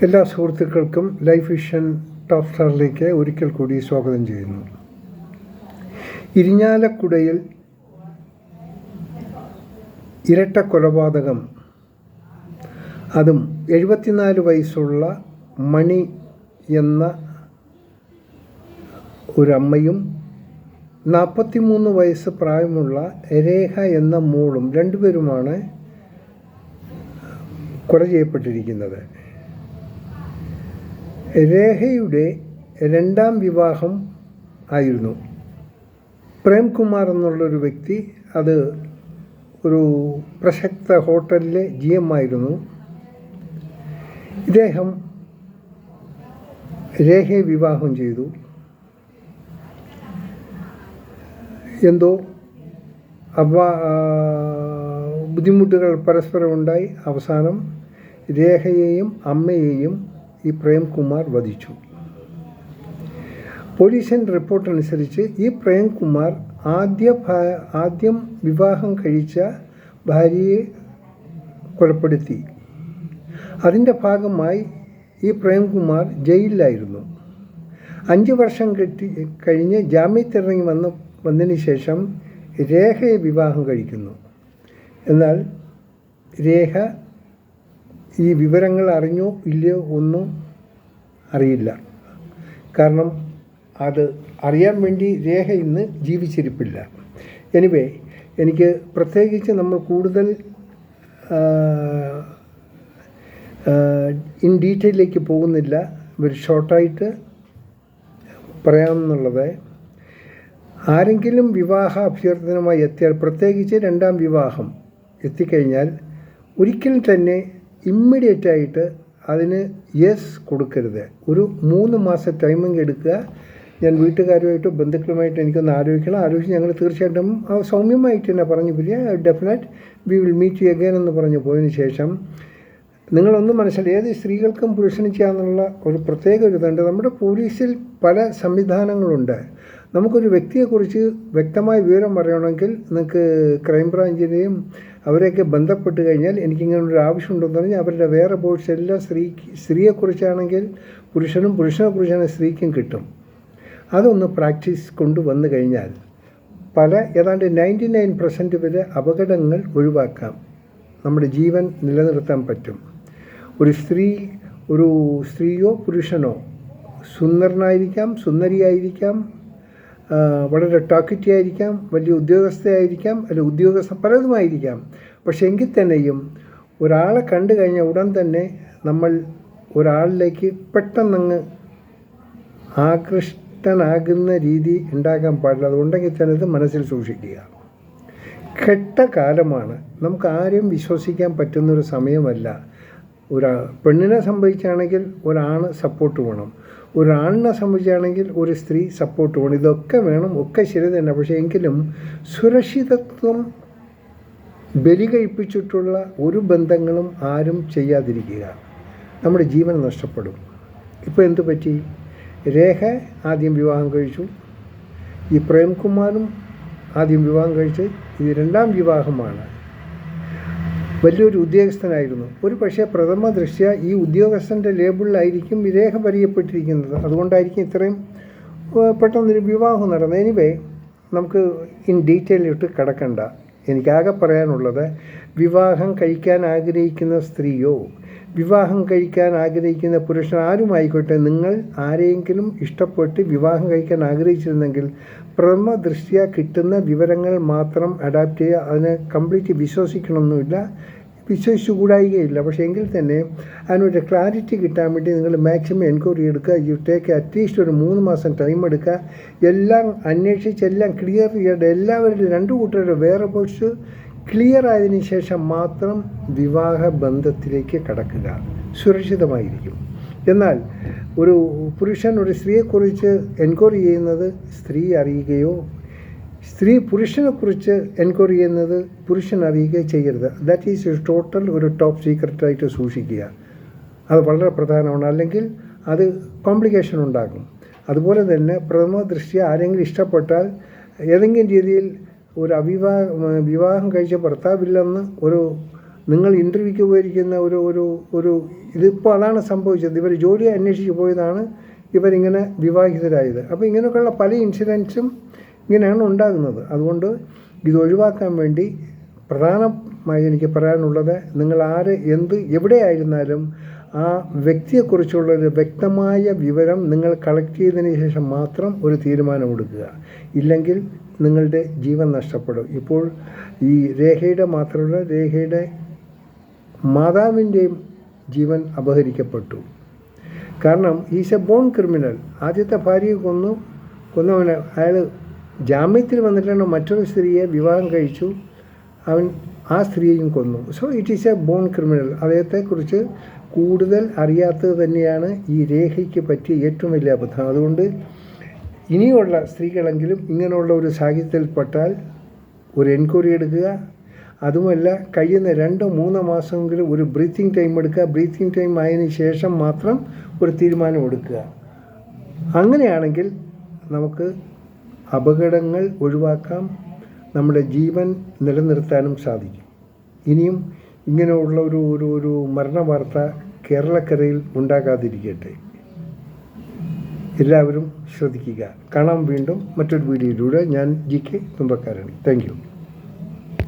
എല്ലാ സുഹൃത്തുക്കൾക്കും life vision top സ്റ്റാറിലേക്ക് ഒരിക്കൽ കൂടി സ്വാഗതം ചെയ്യുന്നു. ഇരിഞ്ഞാലക്കുടയിൽ ഇരട്ട കൊലപാതകം, അതും 74 വയസ്സുള്ള മണി എന്ന ഒരമ്മയും 43 വയസ്സ് പ്രായമുള്ള രേഖ എന്ന മോളും രണ്ടുപേരുമാണ് കൊല ചെയ്യപ്പെട്ടിരിക്കുന്നത്. രേഖയുടെ രണ്ടാം വിവാഹം ആയിരുന്നു. പ്രേംകുമാർ എന്നുള്ളൊരു വ്യക്തി, അത് ഒരു പ്രശസ്ത ഹോട്ടലിലെ GM ആയിരുന്നു. ഇദ്ദേഹം രേഖയെ വിവാഹം ചെയ്തു. എന്തോ ബുദ്ധിമുട്ടുകൾ പരസ്പരം ഉണ്ടായി. അവസാനം രേഖയെയും അമ്മയെയും ഈ പ്രേംകുമാർ വധിച്ചു. പോലീസിൻ്റെ റിപ്പോർട്ട് അനുസരിച്ച് ഈ പ്രേംകുമാർ ആദ്യം വിവാഹം കഴിച്ച ഭാര്യയെ കൊലപ്പെടുത്തി. അതിൻ്റെ ഭാഗമായി ഈ പ്രേംകുമാർ ജയിലിലായിരുന്നു. 5 വർഷം കഴിഞ്ഞ് ജാമ്യത്തിലിറങ്ങി വന്നതിന് ശേഷം രേഖയെ വിവാഹം കഴിക്കുന്നു. എന്നാൽ രേഖ ഈ വിവരങ്ങൾ അറിഞ്ഞോ ഇല്ലയോ ഒന്നും അറിയില്ല. കാരണം അത് അറിയാൻ വേണ്ടി രേഖ ഇന്ന് ജീവിച്ചിരിപ്പില്ല. എനിവേ, എനിക്ക് പ്രത്യേകിച്ച് നമ്മൾ കൂടുതൽ ഇൻ ഡീറ്റെയിലേക്ക് പോകുന്നില്ല. ഒരു ഷോർട്ടായിട്ട് പറയാമെന്നുള്ളത്, ആരെങ്കിലും വിവാഹ അഭ്യർത്ഥനമായി എത്തിയാൽ, പ്രത്യേകിച്ച് രണ്ടാം വിവാഹം എത്തിക്കഴിഞ്ഞാൽ ഒരിക്കലും തന്നെ ഇമ്മീഡിയറ്റായിട്ട് അതിന് യെസ് കൊടുക്കരുത്. ഒരു 3 മാസം ടൈമിങ് എടുക്കുക. ഞാൻ വീട്ടുകാരുമായിട്ടോ ബന്ധുക്കളുമായിട്ടോ എനിക്കൊന്ന് ആലോചിച്ച് ഞങ്ങൾ തീർച്ചയായിട്ടും സൗമ്യമായിട്ട് തന്നെ പറഞ്ഞു പോയി, definite we will meet you again എന്ന് പറഞ്ഞു പോയതിന് ശേഷം നിങ്ങളൊന്നും മനസ്സിലായി, ഏത് സ്ത്രീകൾക്കും പുരുഷനും ചെയ്യാമെന്നുള്ള ഒരു പ്രത്യേക ഒരു ഇതുണ്ട്. നമ്മുടെ പോലീസിൽ പല സംവിധാനങ്ങളുണ്ട്. നമുക്കൊരു വ്യക്തിയെക്കുറിച്ച് വ്യക്തമായ വിവരം അറിയണമെങ്കിൽ നിങ്ങൾക്ക് ക്രൈംബ്രാഞ്ചിനെയും അവരെയൊക്കെ ബന്ധപ്പെട്ട് കഴിഞ്ഞാൽ എനിക്കിങ്ങനൊരു ആവശ്യമുണ്ടെന്ന് പറഞ്ഞാൽ അവരുടെ വേറെ ബോർഡ്സ് എല്ലാം സ്ത്രീയെക്കുറിച്ചാണെങ്കിൽ പുരുഷനെക്കുറിച്ചാണെങ്കിൽ സ്ത്രീക്കും കിട്ടും. അതൊന്ന് പ്രാക്ടീസ് കൊണ്ടുവന്നു കഴിഞ്ഞാൽ ഏതാണ്ട് 99% വരെ അപകടങ്ങൾ ഒഴിവാക്കാം. നമ്മുടെ ജീവൻ നിലനിർത്താൻ പറ്റും. ഒരു സ്ത്രീയോ പുരുഷനോ സുന്ദരനായിരിക്കാം, സുന്ദരിയായിരിക്കാം, വളരെ ടോക്കറ്റീവ് ആയിരിക്കാം, വലിയ ഉദ്യോഗസ്ഥയായിരിക്കാം, അല്ലെങ്കിൽ ഉദ്യോഗസ്ഥ പലതുമായിരിക്കാം. പക്ഷെ എങ്കിൽ തന്നെയും ഒരാളെ കണ്ടു കഴിഞ്ഞാൽ ഉടൻ തന്നെ നമ്മൾ ഒരാളിലേക്ക് പെട്ടെന്നങ്ങ് ആകൃഷ്ടനാകുന്ന രീതി ഉണ്ടാകാൻ പാടില്ല. അതുകൊണ്ടെങ്കിൽ തന്നെ ഇത് മനസ്സിൽ സൂക്ഷിക്കുക. കെട്ട കാലമാണ്. നമുക്ക് ആരെയും വിശ്വസിക്കാൻ പറ്റുന്നൊരു സമയമല്ല. പെണ്ണിനെ സംബന്ധിച്ചാണെങ്കിൽ ഒരാണ് സപ്പോർട്ട് വേണം, ഒരാണിനെ സംബന്ധിച്ചാണെങ്കിൽ ഒരു സ്ത്രീ സപ്പോർട്ട് വേണം. ഇതൊക്കെ വേണം, ഒക്കെ ശരി തന്നെ. പക്ഷേ എങ്കിലും സുരക്ഷിതത്വം ബലി കഴിപ്പിച്ചിട്ടുള്ള ഒരു ബന്ധങ്ങളും ആരും ചെയ്യാതിരിക്കുക. നമ്മുടെ ജീവൻ നഷ്ടപ്പെടും. ഇപ്പോൾ എന്തു പറ്റി? രേഖ ആദ്യം വിവാഹം കഴിച്ചു, ഈ പ്രേംകുമാറും ആദ്യം വിവാഹം കഴിച്ച്, ഇത് രണ്ടാം വിവാഹമാണ്. വലിയൊരു ഉദ്യോഗസ്ഥനായിരുന്നു. ഒരു പക്ഷേ പ്രഥമ ദൃഷ്ട്യാ ഈ ഉദ്യോഗസ്ഥൻ്റെ ലേബിളിലായിരിക്കും രേഖ പരിചയപ്പെട്ടിരിക്കുന്നത്. അതുകൊണ്ടായിരിക്കും ഇത്രയും പെട്ടെന്നൊരു വിവാഹം നടന്നത്. എനിവേ, നമുക്ക് ഇൻ ഡീറ്റെയിലിട്ട് കിടക്കണ്ട. എനിക്കാകെ പറയാനുള്ളത്, വിവാഹം കഴിക്കാൻ ആഗ്രഹിക്കുന്ന സ്ത്രീയോ വിവാഹം കഴിക്കാൻ ആഗ്രഹിക്കുന്ന പുരുഷൻ ആരുമായിക്കോട്ടെ, നിങ്ങൾ ആരെയെങ്കിലും ഇഷ്ടപ്പെട്ട് വിവാഹം കഴിക്കാൻ ആഗ്രഹിച്ചിരുന്നെങ്കിൽ പ്രഥമ ദൃഷ്ട്യാ കിട്ടുന്ന വിവരങ്ങൾ മാത്രം അഡാപ്റ്റ് ചെയ്യുക. അതിനെ കംപ്ലീറ്റ് വിശ്വസിക്കണമെന്നില്ല, വിശ്വസിച്ചുകൂടായികയില്ല. പക്ഷേ എങ്കിൽ തന്നെ അതിനൊരു ക്ലാരിറ്റി കിട്ടാൻ വേണ്ടി നിങ്ങൾ മാക്സിമം എൻക്വയറി എടുക്കുക. യു ടേക്ക് അറ്റ്ലീസ്റ്റ് ഒരു 3 മാസം ടൈം എടുക്കുക. എല്ലാം അന്വേഷിച്ച് എല്ലാം ക്ലിയർ ചെയ്യേണ്ട, എല്ലാവരുടെയും 2 കൂട്ടരുടെ വേറെ ബോർഡ്സ് ക്ലിയർ ആയതിനു ശേഷം മാത്രം വിവാഹ ബന്ധത്തിലേക്ക് കടക്കുക. സുരക്ഷിതമായിരിക്കും. എന്നാൽ ഒരു പുരുഷൻ ഒരു സ്ത്രീയെക്കുറിച്ച് എൻക്വയറി ചെയ്യുന്നത് സ്ത്രീ അറിയുകയോ, സ്ത്രീ പുരുഷനെക്കുറിച്ച് എൻക്വയറി ചെയ്യുന്നത് പുരുഷൻ അറിയുകയോ ചെയ്യരുത്. ദാറ്റ് ഈസ് ടോട്ടൽ ഒരു ടോപ്പ് സീക്രട്ടായിട്ട് സൂക്ഷിക്കുക. അത് വളരെ പ്രധാനമാണ്. അല്ലെങ്കിൽ അത് കോംപ്ലിക്കേഷൻ ഉണ്ടാകും. അതുപോലെ തന്നെ പ്രഥമ ദൃഷ്ട്യാ ആരെങ്കിലും ഇഷ്ടപ്പെട്ടാൽ ഏതെങ്കിലും രീതിയിൽ ഒരു വിവാഹം കഴിച്ച ഭർത്താവില്ലെന്ന് ഒരു നിങ്ങൾ ഇൻ്റർവ്യൂക്ക് പോയിരിക്കുന്ന ഒരു ഇതിപ്പോൾ അതാണ് സംഭവിച്ചത്. ഇവർ ജോലി അന്വേഷിച്ച് പോയതാണ് ഇവരിങ്ങനെ വിവാഹിതരായത്. അപ്പോൾ ഇങ്ങനെയൊക്കെയുള്ള പല ഇൻസിഡൻസും ഇങ്ങനെയാണ് ഉണ്ടാകുന്നത്. അതുകൊണ്ട് ഇത് ഒഴിവാക്കാൻ വേണ്ടി പ്രധാനമായി എനിക്ക് പറയാനുള്ളത്, നിങ്ങൾ എവിടെയായിരുന്നാലും ആ വ്യക്തിയെക്കുറിച്ചുള്ളൊരു വ്യക്തമായ വിവരം നിങ്ങൾ കളക്ട് ചെയ്തതിന് ശേഷം മാത്രം ഒരു തീരുമാനമെടുക്കുക. ഇല്ലെങ്കിൽ നിങ്ങളുടെ ജീവൻ നഷ്ടപ്പെടും. ഇപ്പോൾ ഈ രേഖയുടെ മാത്രമല്ല, രേഖയുടെ മാതാവിൻ്റെയും ജീവൻ അപഹരിക്കപ്പെട്ടു. കാരണം ഈസ് എ ബോൺ ക്രിമിനൽ. ആദ്യത്തെ ഭാര്യയെ കൊന്നവന് അയാൾ ജാമ്യത്തിൽ വന്നിട്ടാണ് മറ്റൊരു സ്ത്രീയെ വിവാഹം കഴിച്ചു. അവൻ ആ സ്ത്രീയെയും കൊന്നു. So it is a born criminal. അദ്ദേഹത്തെക്കുറിച്ച് കൂടുതൽ അറിയാത്തത് തന്നെയാണ് ഈ രേഖയ്ക്ക് പറ്റിയ ഏറ്റവും വലിയ അബദ്ധം. അതുകൊണ്ട് ഇനിയുള്ള സ്ത്രീകളെങ്കിലും ഇങ്ങനെയുള്ള ഒരു സാഹചര്യത്തിൽപ്പെട്ടാൽ ഒരു എൻക്വയറി എടുക്കുക. അതുമല്ല, കഴിയുന്ന 2-3 മാസമെങ്കിലും ഒരു ബ്രീത്തിങ് ടൈം എടുക്കുക. ബ്രീത്തിങ് ടൈം ആയതിനു ശേഷം മാത്രം ഒരു തീരുമാനം എടുക്കുക. അങ്ങനെയാണെങ്കിൽ നമുക്ക് അപകടങ്ങൾ ഒഴിവാക്കാം, നമ്മുടെ ജീവൻ നിലനിർത്താനും സാധിക്കും. ഇനിയും ഇങ്ങനെയുള്ള ഒരു മരണവാർത്ത കേരളക്കരയിൽ ഉണ്ടാകാതിരിക്കട്ടെ. എല്ലാവരും ശ്രദ്ധിക്കുക. കാണാം വീണ്ടും മറ്റൊരു വീഡിയോയിലൂടെ. ഞാൻ GK തുമ്പക്കാരാണ്. Thank you.